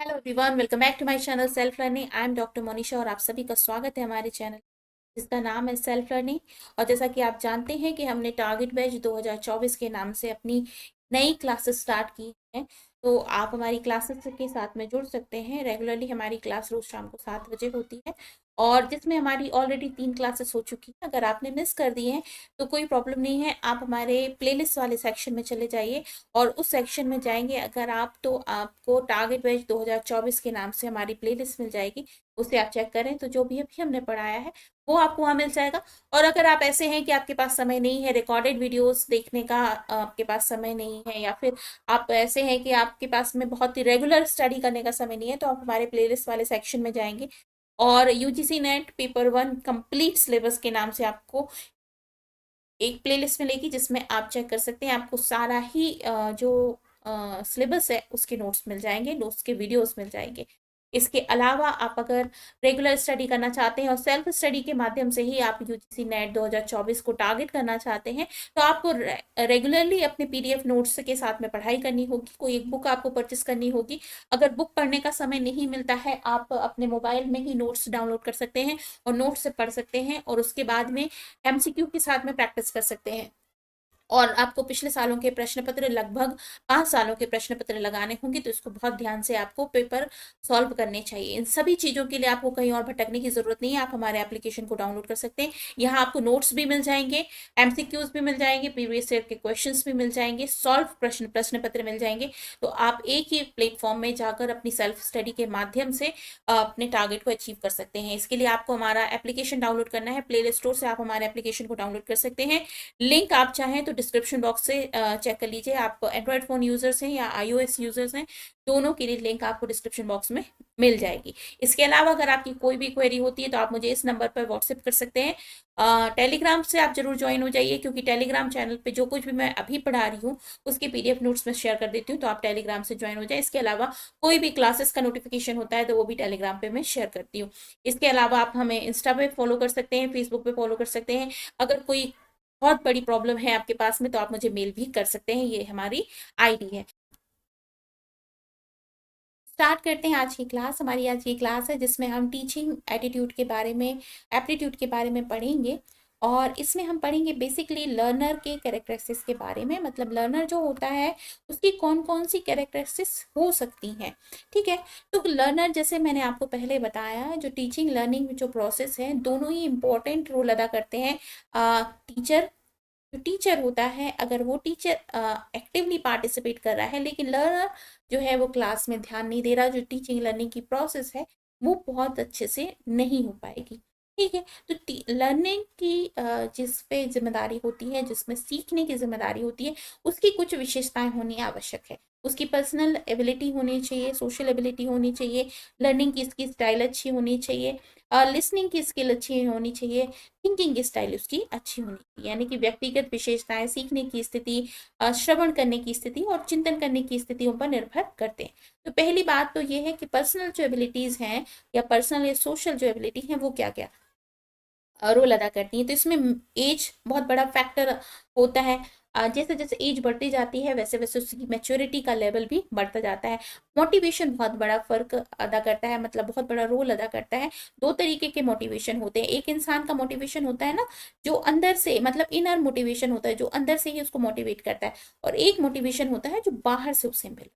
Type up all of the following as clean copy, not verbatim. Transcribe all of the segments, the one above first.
Hello everyone, welcome back to my channel self learning. I am doctor Monisha और आप सभी का स्वागत है हमारे चैनल जिसका नाम है सेल्फ लर्निंग। और जैसा कि आप जानते हैं कि हमने टारगेट बैच 2024 के नाम से अपनी नई क्लासेस स्टार्ट की हैं। तो आप हमारी क्लासेस के साथ में जुड़ सकते हैं। रेगुलरली हमारी क्लास रोज शाम को 7 बजे होती है और जिसमें हमारी ऑलरेडी 3 क्लासेस हो चुकी हैं। अगर आपने मिस कर दी हैं तो कोई प्रॉब्लम नहीं है, आप हमारे प्लेलिस्ट वाले सेक्शन में चले जाइए और उस सेक्शन में जाएंगे अगर आप तो आपको टारगेट बैच 2024 के नाम से हमारी प्लेलिस्ट मिल जाएगी। उसे आप चेक करें तो जो भी अभी हमने पढ़ाया है वो आपको वहाँ मिल जाएगा। और अगर आप ऐसे हैं कि आपके पास समय नहीं है रिकॉर्डेड वीडियोस देखने का, आपके पास समय नहीं है, या फिर आप ऐसे हैं कि आपके पास में बहुत ही रेगुलर स्टडी करने का समय नहीं है, तो आप हमारे प्लेलिस्ट वाले सेक्शन में जाएंगे और UGC net paper 1 complete syllabus के नाम से आपको एक प्लेलिस्ट मिलेगी जिसमें आप चेक कर सकते हैं। आपको सारा ही जो सिलेबस है उसके नोट्स मिल जाएंगे, नोट्स के वीडियोस मिल जाएंगे। इसके अलावा आप अगर रेगुलर स्टडी करना चाहते हैं और सेल्फ स्टडी के माध्यम से ही आप यूजीसी नेट 2024 को टारगेट करना चाहते हैं, तो आपको रेगुलरली अपने पीडीएफ नोट्स के साथ में पढ़ाई करनी होगी। कोई एक बुक आपको परचेस करनी होगी। अगर बुक पढ़ने का समय नहीं मिलता है, आप अपने मोबाइल में ही नोट्स डाउनलोड कर सकते हैं और नोट्स से पढ़ सकते हैं और उसके बाद में एमसीक्यू के साथ में प्रैक्टिस कर सकते हैं। और आपको पिछले सालों के प्रश्न पत्र, लगभग 5 सालों के प्रश्न पत्र लगाने होंगे, तो इसको बहुत ध्यान से आपको पेपर सॉल्व करने चाहिए। इन सभी चीज़ों के लिए आपको कहीं और भटकने की जरूरत नहीं है। आप हमारे एप्लीकेशन को डाउनलोड कर सकते हैं। यहाँ आपको नोट्स भी मिल जाएंगे, एमसीक्यूज भी मिल जाएंगे, प्रीवियस ईयर के क्वेश्चंस भी मिल जाएंगे, सॉल्व प्रश्न पत्र मिल जाएंगे। तो आप एक ही प्लेटफॉर्म में जाकर अपनी सेल्फ स्टडी के माध्यम से अपने टारगेट को अचीव कर सकते हैं। इसके लिए आपको हमारा एप्लीकेशन डाउनलोड करना है। प्ले स्टोर से आप हमारे एप्लीकेशन को डाउनलोड कर सकते हैं। लिंक आप चाहें तो डिस्क्रिप्शन बॉक्स से चेक कर लीजिए। आप एंड्रॉयड फोन यूजर्स हैं या आईओएस यूजर्स हैं, दोनों के लिए लिंक आपको डिस्क्रिप्शन बॉक्स में मिल जाएगी। इसके अलावा अगर आपकी कोई भी क्वेरी होती है तो आप मुझे इस नंबर पर व्हाट्सएप कर सकते हैं। टेलीग्राम से आप जरूर ज्वाइन हो जाइए, क्योंकि टेलीग्राम चैनल पे जो कुछ भी मैं अभी पढ़ा रही हूँ उसकी पीडीएफ नोट्स में शेयर कर देती हूँ, तो आप टेलीग्राम से ज्वाइन हो जाए। इसके अलावा कोई भी क्लासेस का नोटिफिकेशन होता है तो वो भी टेलीग्राम पे मैं शेयर करती हूँ। इसके अलावा आप हमें इंस्टा पे फॉलो कर सकते हैं, फेसबुक पे फॉलो कर सकते हैं। अगर कोई बहुत बड़ी प्रॉब्लम है आपके पास में तो आप मुझे मेल भी कर सकते हैं, ये हमारी आईडी है। स्टार्ट करते हैं आज की क्लास। हमारी आज की क्लास है जिसमें हम टीचिंग एटीट्यूड के बारे में, एप्टीट्यूड के बारे में पढ़ेंगे। और इसमें हम पढ़ेंगे बेसिकली लर्नर के कैरेक्टरिस्टिक्स के बारे में, मतलब लर्नर जो होता है उसकी कौन कौन सी कैरेक्टरिस्टिक्स हो सकती हैं। ठीक है, तो लर्नर जैसे मैंने आपको पहले बताया, जो टीचिंग लर्निंग जो प्रोसेस है, दोनों ही इम्पोर्टेंट रोल अदा करते हैं। टीचर जो टीचर होता है, अगर वो टीचर एक्टिवली पार्टिसिपेट कर रहा है लेकिन लर्नर जो है वो क्लास में ध्यान नहीं दे रहा, जो टीचिंग लर्निंग की प्रोसेस है वो बहुत अच्छे से नहीं हो पाएगी। ठीक है, तो लर्निंग की जिस पे जिम्मेदारी होती है, जिसमें सीखने की जिम्मेदारी होती है, उसकी कुछ विशेषताएं होनी आवश्यक है। उसकी पर्सनल एबिलिटी होनी चाहिए, सोशल एबिलिटी होनी चाहिए, लर्निंग की इसकी स्टाइल अच्छी होनी चाहिए, लिसनिंग की स्किल अच्छी होनी चाहिए, थिंकिंग की स्टाइल उसकी अच्छी होनी चाहिए। यानी कि व्यक्तिगत विशेषताएं सीखने की स्थिति, श्रवण करने की स्थिति और चिंतन करने की स्थितियों पर निर्भर करते हैं। तो पहली बात तो ये है कि पर्सनल जो एबिलिटीज हैं या पर्सनल या सोशल जो एबिलिटी हैं वो क्या क्या रोल अदा करती हैं। तो इसमें एज बहुत बड़ा फैक्टर होता है। जैसे जैसे एज बढ़ती जाती है वैसे वैसे उसकी मैच्योरिटी का लेवल भी बढ़ता जाता है। मोटिवेशन बहुत बड़ा फर्क अदा करता है, मतलब बहुत बड़ा रोल अदा करता है। 2 तरीके के मोटिवेशन होते हैं। एक इंसान का मोटिवेशन होता है ना, जो अंदर से, मतलब इनर मोटिवेशन होता है, जो अंदर से ही उसको मोटिवेट करता है। और एक मोटिवेशन होता है जो बाहर से उसे मिले।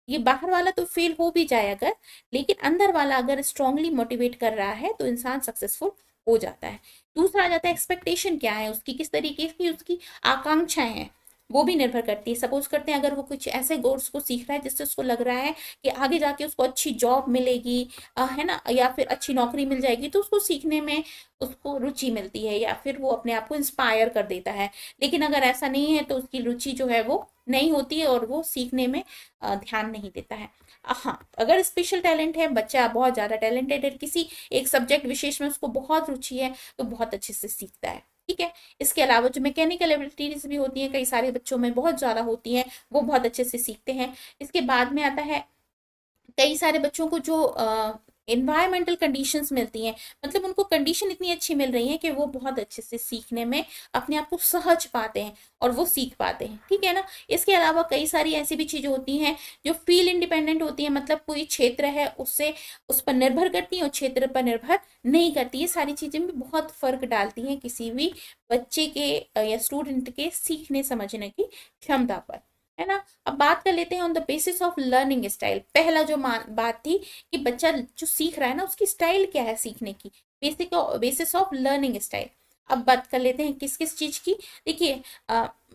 ये बाहर वाला तो फेल हो भी जाए अगर, लेकिन अंदर वाला अगर स्ट्रांगली मोटिवेट कर रहा है तो इंसान सक्सेसफुल हो जाता है। दूसरा आ जाता है एक्सपेक्टेशन, क्या है उसकी, किस तरीके की उसकी आकांक्षाएं हैं, वो भी निर्भर करती है। सपोज करते हैं अगर वो कुछ ऐसे कोर्स को सीख रहा है जिससे उसको लग रहा है कि आगे जाके उसको अच्छी जॉब मिलेगी, है ना, या फिर अच्छी नौकरी मिल जाएगी, तो उसको सीखने में उसको रुचि मिलती है या फिर वो अपने आप को इंस्पायर कर देता है। लेकिन अगर ऐसा नहीं है तो उसकी रुचि जो है वो नहीं होती है और वो सीखने में ध्यान नहीं देता है। हाँ, अगर स्पेशल टैलेंट है, बच्चा बहुत ज़्यादा टैलेंटेड है, किसी एक सब्जेक्ट विशेष में उसको बहुत रुचि है, तो बहुत अच्छे से सीखता है। ठीक है, इसके अलावा जो मैकेनिकल एबिलिटीज भी होती हैं, कई सारे बच्चों में बहुत ज़्यादा होती हैं, वो बहुत अच्छे से सीखते हैं। इसके बाद में आता है कई सारे बच्चों को जो एनवायरमेंटल कंडीशंस मिलती हैं, मतलब उनको कंडीशन इतनी अच्छी मिल रही है कि वो बहुत अच्छे से सीखने में अपने आप को सहज पाते हैं और वो सीख पाते हैं, ठीक है ना। इसके अलावा कई सारी ऐसी भी चीज़ें होती हैं जो फील इंडिपेंडेंट होती हैं, मतलब कोई क्षेत्र है उससे उस पर निर्भर करती हैं और क्षेत्र पर निर्भर नहीं करती। ये सारी चीज़ें भी बहुत फर्क डालती हैं किसी भी बच्चे के या स्टूडेंट के सीखने समझने की क्षमता पर, है ना। अब बात कर लेते हैं on the basis of learning style. पहला जो बात थी कि बच्चा जो सीख रहा है ना उसकी स्टाइल क्या है सीखने की, बेसिस ऑफ लर्निंग स्टाइल। अब बात कर लेते हैं किस किस चीज की। देखिए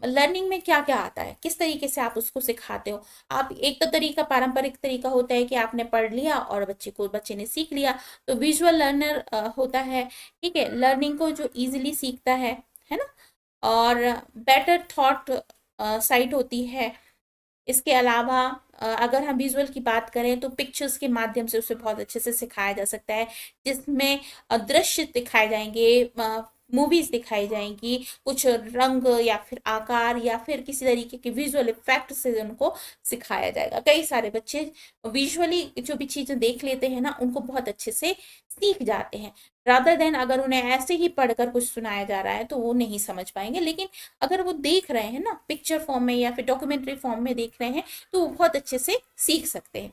लर्निंग में क्या क्या आता है, किस तरीके से आप उसको सिखाते हो। आप एक तो तरीका पारंपरिक तरीका होता है कि आपने पढ़ लिया और बच्चे ने सीख लिया, तो विजुअल लर्नर होता है, ठीक है, लर्निंग को जो इजीली सीखता है ना। और बेटर थॉट साइट होती है। इसके अलावा अगर हम विजुअल की बात करें तो पिक्चर्स के माध्यम से उसे बहुत अच्छे से सिखाया जा सकता है, जिसमें दृश्य दिखाए जाएंगे, मूवीज दिखाई जाएंगी, कुछ रंग या फिर आकार या फिर किसी तरीके के विजुअल इफेक्ट से उनको सिखाया जाएगा। कई सारे बच्चे विजुअली जो भी चीजें देख लेते हैं ना उनको बहुत अच्छे से सीख जाते हैं, रादर देन अगर उन्हें ऐसे ही पढ़कर कुछ सुनाया जा रहा है तो वो नहीं समझ पाएंगे। लेकिन अगर वो देख रहे हैं ना पिक्चर फॉर्म में या फिर डॉक्यूमेंट्री फॉर्म में देख रहे हैं तो वो बहुत अच्छे से सीख सकते हैं।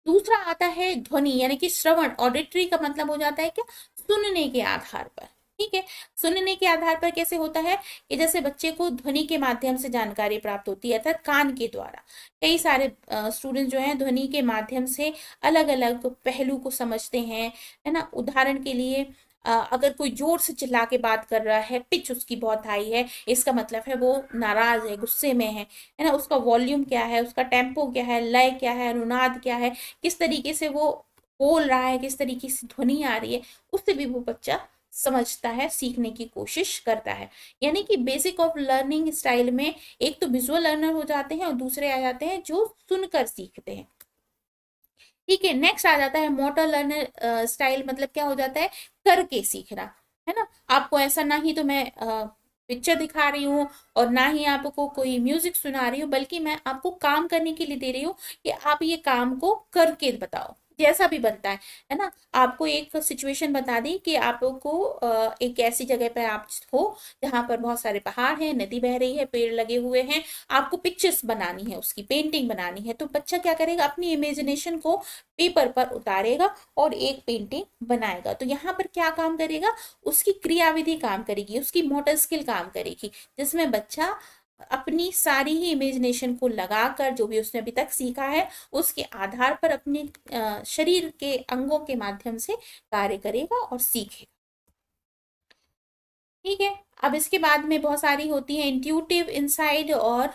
दूसरा आता है ध्वनि यानी कि श्रवण, ऑडिटरी का मतलब हो जाता है क्या, सुनने के आधार पर, ठीक है। सुनने के आधार पर कैसे होता है कि जैसे बच्चे को ध्वनि के माध्यम से जानकारी प्राप्त होती है अर्थात कान के द्वारा। कई सारे स्टूडेंट जो हैं ध्वनि के माध्यम से अलग अलग पहलू को समझते हैं, है ना। उदाहरण के लिए अगर कोई जोर से चिल्ला के बात कर रहा है, पिच उसकी बहुत हाई है, इसका मतलब है वो नाराज है, गुस्से में है ना। उसका वॉल्यूम क्या है, उसका टेम्पो क्या है, लय क्या है, अनुनाद क्या है, किस तरीके से वो बोल रहा है, किस तरीके से ध्वनि आ रही है, उससे भी वो बच्चा समझता है, सीखने की कोशिश करता है। यानी कि बेसिक ऑफ लर्निंग स्टाइल में एक तो विजुअल लर्नर हो जाते हैं और दूसरे आ जाते हैं जो सुनकर सीखते हैं, ठीक है। नेक्स्ट आ जाता है मोटर लर्नर स्टाइल, मतलब क्या हो जाता है, करके सीखना, है ना। आपको ऐसा ना ही तो मैं पिक्चर दिखा रही हूँ और ना ही आपको कोई म्यूजिक सुना रही हूँ, बल्कि मैं आपको काम करने के लिए दे रही हूँ कि आप ये काम को करके बताओ, जैसा भी बनता है ना। आपको एक सिचुएशन बता दी कि आपको एक ऐसी जगह पर आप हो जहां पर बहुत सारे पहाड़ हैं, नदी बह रही है, पेड़ लगे हुए हैं, आपको पिक्चर्स बनानी है, उसकी पेंटिंग बनानी है, तो बच्चा क्या करेगा, अपनी इमेजिनेशन को पेपर पर उतारेगा और एक पेंटिंग बनाएगा। तो यहाँ पर क्या काम करेगा, उसकी क्रियाविधि काम करेगी, उसकी मोटर स्किल काम करेगी, जिसमें बच्चा अपनी सारी ही इमेजिनेशन को लगाकर जो भी उसने अभी तक सीखा है उसके आधार पर अपने शरीर के अंगों के माध्यम से कार्य करेगा और सीखेगा, ठीक है। अब इसके बाद में बहुत सारी होती है इंट्यूटिव, इनसाइड और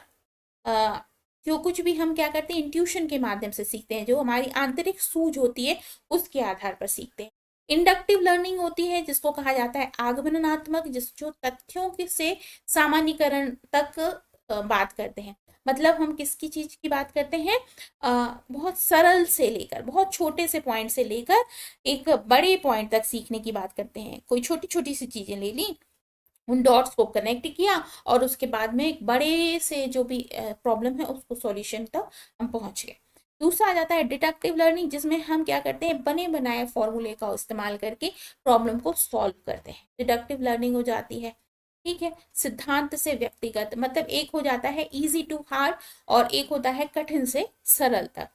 जो कुछ भी हम क्या करते हैं इंट्यूशन के माध्यम से सीखते हैं, जो हमारी आंतरिक सूझ होती है उसके आधार पर सीखते हैं। इंडक्टिव लर्निंग होती है जिसको कहा जाता है आगमनात्मक, जिस जो तथ्यों के से सामान्यीकरण तक बात करते हैं। मतलब हम किसकी चीज की बात करते हैं, बहुत सरल से लेकर बहुत छोटे से पॉइंट से लेकर एक बड़े पॉइंट तक सीखने की बात करते हैं। कोई छोटी छोटी सी चीजें ले ली, उन डॉट्स को कनेक्ट किया और उसके बाद में एक बड़े से जो भी प्रॉब्लम है उसको सॉल्यूशन तक हम पहुंच गए। दूसरा आ जाता है डिडक्टिव लर्निंग, जिसमें हम क्या करते हैं बने बनाए फॉर्मूले का इस्तेमाल करके प्रॉब्लम को सॉल्व करते हैं, डिडक्टिव लर्निंग हो जाती है, ठीक है। सिद्धांत से व्यक्तिगत, मतलब एक हो जाता है इजी टू हार्ड और एक होता है कठिन से सरल तक।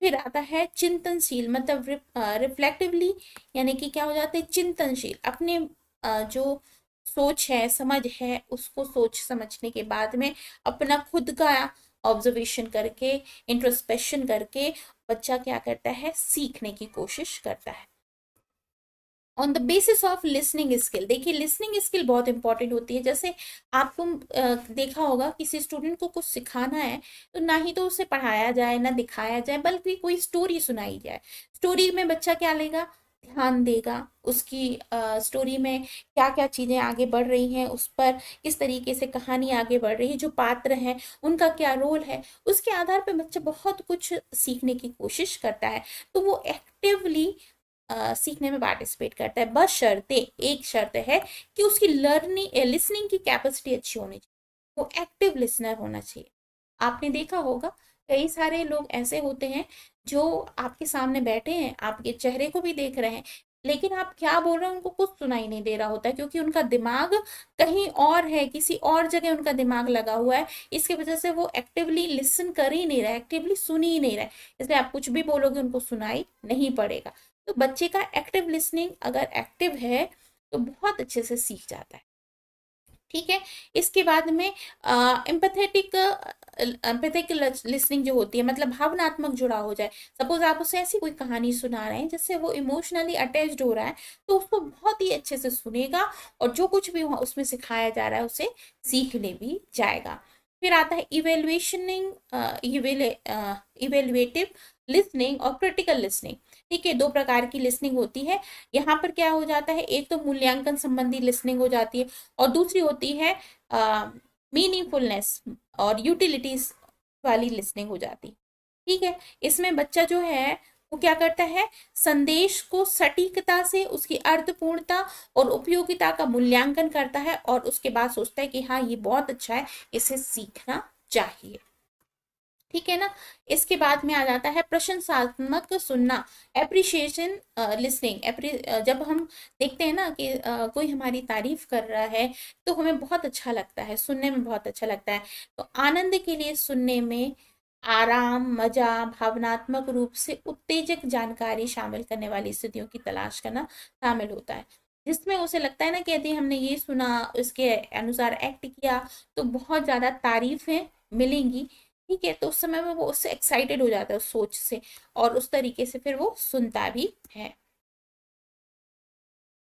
फिर आता है चिंतनशील, मतलब रिफ्लेक्टिवली, यानी कि क्या हो जाता है चिंतनशील, अपने जो सोच है समझ है उसको सोच समझने के बाद में अपना खुद का ऑब्जर्वेशन करके इंट्रोस्पेक्शन करके बच्चा क्या करता है, सीखने की कोशिश करता है। On the basis of listening skill, देखिए लिसनिंग स्किल बहुत इंपॉर्टेंट होती है। जैसे आपको देखा होगा किसी स्टूडेंट को कुछ सिखाना है तो ना ही तो उसे पढ़ाया जाए ना दिखाया जाए, बल्कि कोई स्टोरी सुनाई जाए। स्टोरी में बच्चा क्या लेगा, ध्यान देगा, उसकी स्टोरी में क्या क्या चीजें आगे बढ़ रही हैं, उस पर किस तरीके से कहानी आगे बढ़ रही है, जो पात्र हैं उनका क्या रोल है, उसके आधार पर बच्चा बहुत कुछ सीखने की कोशिश करता है। तो वो एक्टिवली सीखने में पार्टिसिपेट करता है, बस शर्ते एक शर्त है कि उसकी लर्निंग लिसनिंग की कैपेसिटी अच्छी होनी चाहिए, वो एक्टिव लिसनर होना चाहिए। आपने देखा होगा कई सारे लोग ऐसे होते हैं जो आपके सामने बैठे हैं, आपके चेहरे को भी देख रहे हैं, लेकिन आप क्या बोल रहे हैं उनको कुछ सुनाई नहीं दे रहा होता है, क्योंकि उनका दिमाग कहीं और है, किसी और जगह उनका दिमाग लगा हुआ है। इसकी वजह से वो एक्टिवली लिसन कर ही नहीं रहा है, एक्टिवली सुन ही नहीं रहा है, इसलिए आप कुछ भी बोलोगे उनको सुनाई नहीं पड़ेगा। तो बच्चे का एक्टिव लिसनिंग अगर एक्टिव है तो बहुत अच्छे से सीख जाता है। ठीक है। इसके बाद में एम्पैथेटिक एम्पैथिक लिसनिंग जो होती है, मतलब भावनात्मक जुड़ा हो जाए। सपोज आप उसे ऐसी कोई कहानी सुना रहे हैं जिससे वो इमोशनली अटैच्ड हो रहा है, तो उसको बहुत ही अच्छे से सुनेगा और जो कुछ भी उसमें सिखाया जा रहा है उसे सीखने भी जाएगा। फिर आता है इवेल्युएशनिंग, इवेल्युएटिव लिसनिंग और क्रिटिकल लिसनिंग। ठीक है, दो प्रकार की लिसनिंग होती है। यहाँ पर क्या हो जाता है, एक तो मूल्यांकन संबंधी लिसनिंग हो जाती है और दूसरी होती है मीनिंगफुलनेस और यूटिलिटीज वाली लिसनिंग हो जाती। ठीक है, इसमें बच्चा जो है वो क्या करता है, संदेश को सटीकता से, उसकी अर्थपूर्णता और उपयोगिता का मूल्यांकन करता है और उसके बाद सोचता है कि हाँ ये बहुत अच्छा है, इसे सीखना चाहिए। ठीक है ना। इसके बाद में आ जाता है प्रशंसात्मक सुनना, एप्रिशिएशन लिसनिंग। जब हम देखते हैं ना कि कोई हमारी तारीफ कर रहा है तो हमें बहुत अच्छा लगता है, सुनने में बहुत अच्छा लगता है। तो आनंद के लिए सुनने में आराम, मजा, भावनात्मक रूप से उत्तेजक जानकारी शामिल करने वाली स्थितियों की तलाश करना शामिल होता है, जिसमें उसे लगता है ना कि यदि हमने ये सुना, इसके अनुसार एक्ट किया तो बहुत ज्यादा तारीफें मिलेंगी। ठीक है, तो उस समय में वो उससे एक्साइटेड हो जाता है उस सोच से, और उस तरीके से फिर वो सुनता भी है।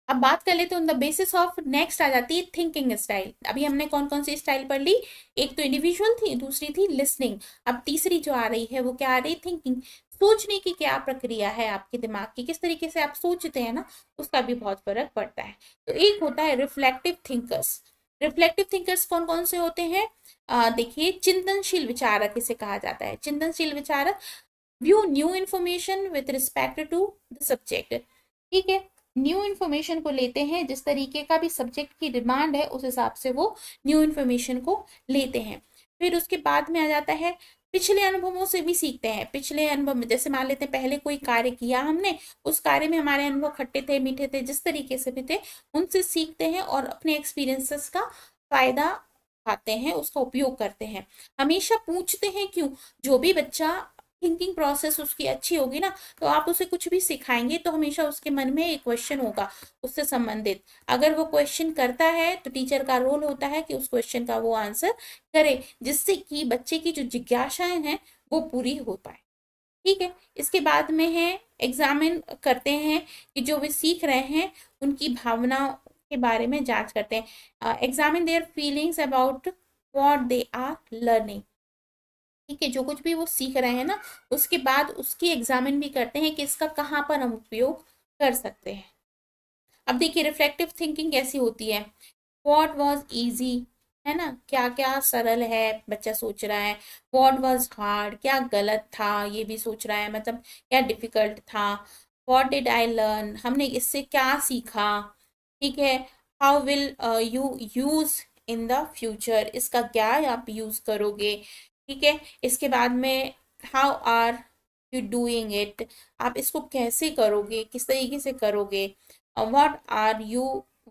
अब बात कर लेते हैं द बेसिस ऑफ, नेक्स्ट आ जाती है थिंकिंग स्टाइल। अभी हमने कौन कौन सी स्टाइल पढ़ ली, एक तो इंडिविजुअल थी, दूसरी थी लिसनिंग, अब तीसरी जो आ रही है वो क्या आ रही, थिंकिंग। सोचने की क्या प्रक्रिया है आपके दिमाग की, किस तरीके से आप सोचते हैं ना, उसका भी बहुत फर्क पड़ता है। तो एक होता है रिफ्लेक्टिव थिंकर्स। रिफ्लेक्टिव थिंकर्स कौन कौन से होते हैं, देखिए, चिंतनशील विचारक इसे कहा जाता है। चिंतनशील विचारक view new information with respect to the subject. ठीक है, न्यू इन्फॉर्मेशन को लेते हैं, जिस तरीके का भी सब्जेक्ट की डिमांड है उस हिसाब से वो न्यू इन्फॉर्मेशन को लेते हैं। फिर उसके बाद में आ जाता है पिछले अनुभवों से भी सीखते हैं। पिछले अनुभव में जैसे मान लेते हैं पहले कोई कार्य किया हमने, उस कार्य में हमारे अनुभव खट्टे थे, मीठे थे, जिस तरीके से भी थे, उनसे सीखते हैं और अपने एक्सपीरियंसेस का फायदा उठाते हैं, उसका उपयोग करते हैं। हमेशा पूछते हैं क्यों। जो भी बच्चा थिंकिंग प्रोसेस उसकी अच्छी होगी ना, तो आप उसे कुछ भी सिखाएंगे तो हमेशा उसके मन में एक क्वेश्चन होगा उससे संबंधित। अगर वो क्वेश्चन करता है तो टीचर का रोल होता है कि उस क्वेश्चन का वो आंसर करे, जिससे कि बच्चे की जो जिज्ञासाएं हैं वो पूरी हो पाए। ठीक है, इसके बाद में है एग्जामिन करते हैं कि जो वे सीख रहे हैं उनकी भावनाओं के बारे में जांच करते हैं। Examine their feelings about what they are learning. ठीक है, जो कुछ भी वो सीख रहे हैं ना, उसके बाद उसकी एग्जामिन भी करते हैं कि इसका कहाँ पर हम उपयोग कर सकते हैं। अब देखिए रिफ्लेक्टिव थिंकिंग कैसी होती है, व्हाट वाज इजी, है ना, क्या क्या सरल है बच्चा सोच रहा है। व्हाट वाज हार्ड, क्या गलत था ये भी सोच रहा है, मतलब क्या डिफिकल्ट था। व्हाट डिड आई लर्न, हमने इससे क्या सीखा। ठीक है, how will you use in the future, इसका क्या आप यूज करोगे। ठीक है, इसके बाद में how are you doing it, आप इसको कैसे करोगे, किस तरीके से करोगे। What are you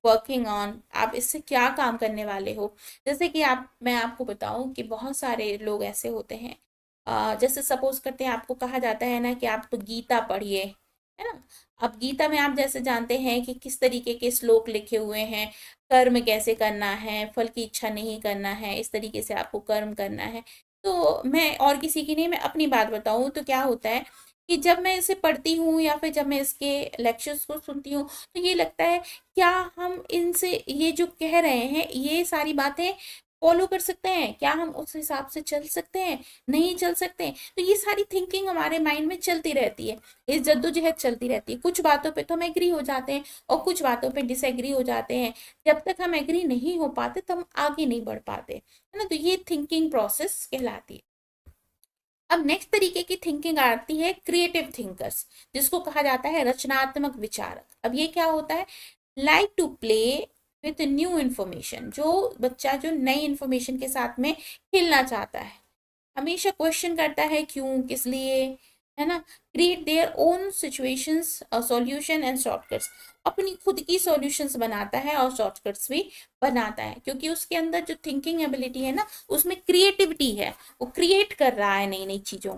working on, आप इससे क्या काम करने वाले हो। जैसे कि मैं आपको बताऊं कि बहुत सारे लोग ऐसे होते हैं, जैसे सपोज करते हैं आपको कहा जाता है ना कि आप तो गीता पढ़िए, है ना। अब गीता में आप जैसे जानते हैं कि किस तरीके के श्लोक लिखे हुए हैं, कर्म कैसे करना है, फल की इच्छा नहीं करना है, इस तरीके से आपको कर्म करना है। तो मैं और किसी की नहीं, मैं अपनी बात बताऊं तो क्या होता है कि जब मैं इसे पढ़ती हूँ या फिर जब मैं इसके लेक्चर्स को सुनती हूँ तो ये लगता है क्या हम इनसे ये जो कह रहे हैं ये सारी बातें फॉलो कर सकते हैं, क्या हम उस हिसाब से चल सकते हैं, नहीं चल सकते हैं। तो ये सारी थिंकिंग हमारे माइंड में चलती रहती है, ये जद्दोजहद चलती रहती है। कुछ बातों पे तो हम एग्री हो जाते हैं और कुछ बातों पे डिसएग्री हो जाते हैं। जब तक हम एग्री नहीं हो पाते तो हम आगे नहीं बढ़ पाते, है ना। तो ये थिंकिंग प्रोसेस कहलाती है। अब नेक्स्ट तरीके की थिंकिंग आती है क्रिएटिव थिंकर्स, जिसको कहा जाता है रचनात्मक विचारक। अब ये क्या होता है, like to play with new information, जो बच्चा जो नई इन्फॉर्मेशन के साथ में खेलना चाहता है। हमेशा क्वेश्चन करता है क्यों, किस लिए, है ना। Create their own situations, solution and shortcuts, अपनी खुद की सॉल्यूशंस बनाता है और शॉर्टकट्स भी बनाता है, क्योंकि उसके अंदर जो थिंकिंग एबिलिटी है ना, उसमें क्रिएटिविटी है, वो क्रिएट कर रहा है नई नई चीजों।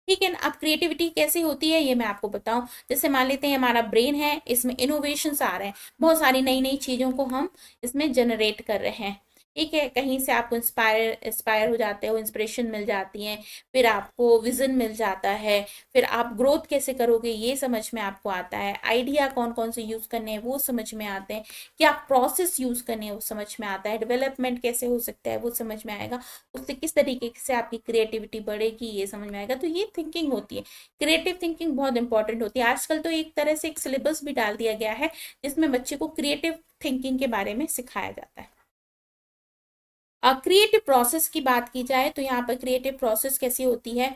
ठीक है ना। अब क्रिएटिविटी कैसे होती है ये मैं आपको बताऊं। जैसे मान लेते हैं हमारा ब्रेन है, इसमें इनोवेशंस आ रहे हैं, बहुत सारी नई नई चीजों को हम इसमें जनरेट कर रहे हैं। ठीक है, कहीं से आपको इंस्पायर हो जाते हो, इंस्पिरेशन मिल जाती है, फिर आपको विजन मिल जाता है, फिर आप ग्रोथ कैसे करोगे ये समझ में आपको आता है, आइडिया कौन कौन से यूज करने हैं वो समझ में आते हैं, क्या प्रोसेस यूज करने हैं वो समझ में आता है, डेवलपमेंट कैसे हो सकता है वो समझ में आएगा, उससे किस तरीके से आपकी क्रिएटिविटी बढ़ेगी ये समझ में आएगा। तो ये थिंकिंग होती है, क्रिएटिव थिंकिंग बहुत इंपॉर्टेंट होती है। आजकल तो एक तरह से एक सिलेबस भी डाल दिया गया है जिसमें बच्चे को क्रिएटिव थिंकिंग के बारे में सिखाया जाता है। क्रिएटिव प्रोसेस की बात की जाए तो यहाँ पर क्रिएटिव प्रोसेस कैसी होती है,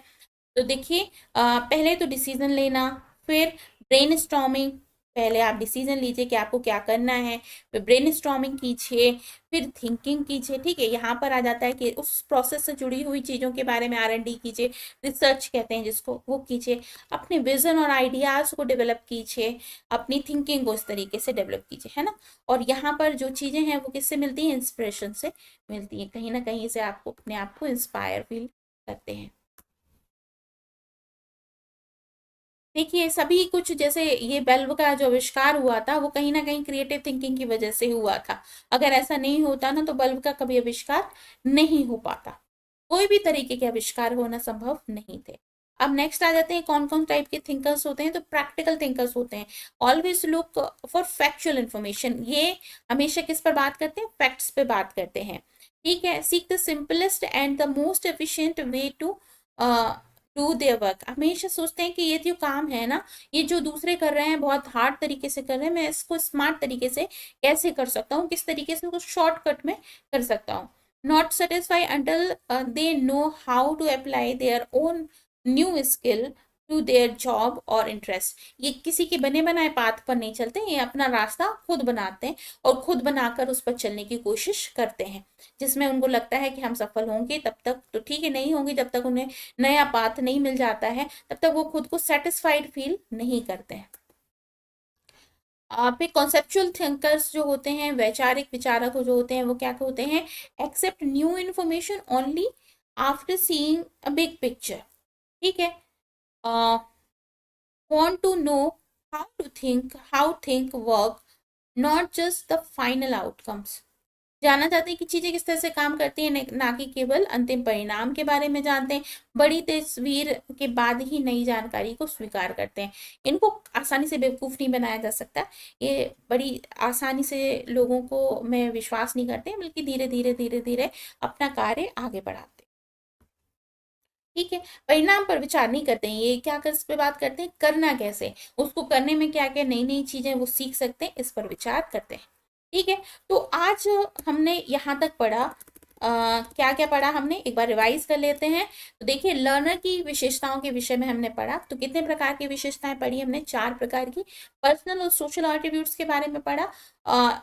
तो देखिए पहले तो डिसीजन लेना, फिर ब्रेनस्टॉर्मिंग, पहले आप डिसीजन लीजिए कि आपको क्या करना है, फिर ब्रेनस्टॉर्मिंग कीजिए, फिर थिंकिंग कीजिए। ठीक है, यहाँ पर आ जाता है कि उस प्रोसेस से जुड़ी हुई चीज़ों के बारे में R&D कीजिए, रिसर्च कहते हैं जिसको, वो कीजिए, अपने विजन और आइडियाज़ को डेवलप कीजिए, अपनी थिंकिंग को इस तरीके से डेवलप कीजिए, है ना। और यहाँ पर जो चीज़ें हैं वो किससे मिलती हैं, इंस्पिरेशन से मिलती हैं, कहीं ना कहीं से आपको अपने आप को इंस्पायर फील करते हैं। देखिए सभी कुछ, जैसे ये बल्ब का जो आविष्कार हुआ था वो कहीं ना कहीं क्रिएटिव थिंकिंग की वजह से हुआ था। अगर ऐसा नहीं होता ना तो बल्ब का कभी आविष्कार नहीं हो पाता, कोई भी तरीके के आविष्कार होना संभव नहीं थे। अब नेक्स्ट आ जाते हैं कौन कौन टाइप के थिंकर्स होते हैं, तो प्रैक्टिकल थिंकर्स होते हैं। Always look for factual information, ये हमेशा किस पर बात करते हैं, फैक्ट्स पे बात करते हैं। ठीक है, seek the simplest and the most efficient way to do their work, हमेशा सोचते हैं कि ये जो काम है ना, ये जो दूसरे कर रहे हैं बहुत हार्ड तरीके से कर रहे हैं, मैं इसको स्मार्ट तरीके से कैसे कर सकता हूँ, किस तरीके से उसको शॉर्टकट में कर सकता हूँ। Not satisfy until they know how to apply their own new skill to their job और इंटरेस्ट, ये किसी के बने बनाए पाथ पर नहीं चलते, ये अपना रास्ता खुद बनाते हैं और खुद बनाकर उस पर चलने की कोशिश करते हैं। जिसमें उनको लगता है कि हम सफल होंगे, तब तक तो ठीक है, नहीं होंगे जब तक उन्हें नया पाथ नहीं मिल जाता है तब तक वो खुद को सेटिस्फाइड फील नहीं करते हैं। पे कॉन्सेप्चुअल थिंकर्स जो होते हैं, वैचारिक विचारक जो होते हैं, वो क्या होते हैं, accept new information only after seeing a big picture. ठीक है, want to know how think work, not just the final outcomes, जानना चाहते हैं कि चीजें किस तरह से काम करती हैं, ना कि केवल अंतिम परिणाम के बारे में जानते हैं। बड़ी तस्वीर के बाद ही नई जानकारी को स्वीकार करते हैं, इनको आसानी से बेवकूफ नहीं बनाया जा सकता, ये बड़ी आसानी से लोगों को में विश्वास नहीं करते, बल्कि धीरे धीरे धीरे धीरे अपना कार्य आगे बढ़ाते हैं। ठीक है, परिणाम पर विचार नहीं करते हैं, ये क्या कर इस पे बात करते हैं, करना कैसे, उसको करने में क्या क्या नई नई चीजें वो सीख सकते हैं, इस पर विचार करते हैं। ठीक है, तो आज हमने यहाँ तक पढ़ा, क्या क्या पढ़ा हमने, एक बार रिवाइज कर लेते हैं। तो देखिए लर्नर की विशेषताओं के विषय में हमने पढ़ा, तो कितने प्रकार की विशेषताएं पढ़ी हमने, 4 प्रकार की। पर्सनल और सोशल एट्रीब्यूट्स के बारे में पढ़ा,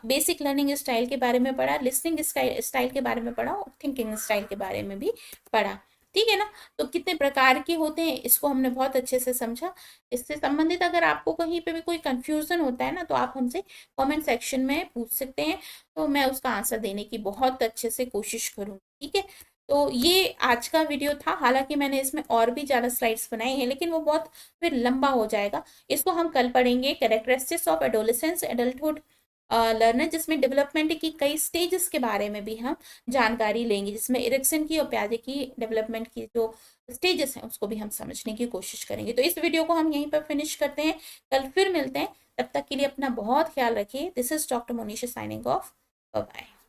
बेसिक लर्निंग स्टाइल के बारे में पढ़ा, लिसनिंग स्टाइल के बारे में पढ़ा और थिंकिंग स्टाइल के बारे में भी पढ़ा। ठीक है ना, तो कितने प्रकार के होते हैं इसको हमने बहुत अच्छे से समझा। इससे संबंधित अगर आपको कहीं पे भी कोई कंफ्यूजन होता है ना, तो आप हमसे कमेंट सेक्शन में पूछ सकते हैं, तो मैं उसका आंसर देने की बहुत अच्छे से कोशिश करूँगी। ठीक है, तो ये आज का वीडियो था, हालांकि मैंने इसमें और भी ज़्यादा स्लाइड्स बनाई हैं लेकिन वो बहुत फिर लंबा हो जाएगा, इसको हम कल पढ़ेंगे। Characteristics of adolescence adulthood learner, जिसमें डेवलपमेंट की कई स्टेजेस के बारे में भी हम जानकारी लेंगे, जिसमें इरिक्सन की और प्याजे की डेवलपमेंट की जो स्टेजेस हैं उसको भी हम समझने की कोशिश करेंगे। तो इस वीडियो को हम यहीं पर फिनिश करते हैं, कल फिर मिलते हैं, तब तक के लिए अपना बहुत ख्याल रखिए। This is doctor Monisha signing off, bye bye.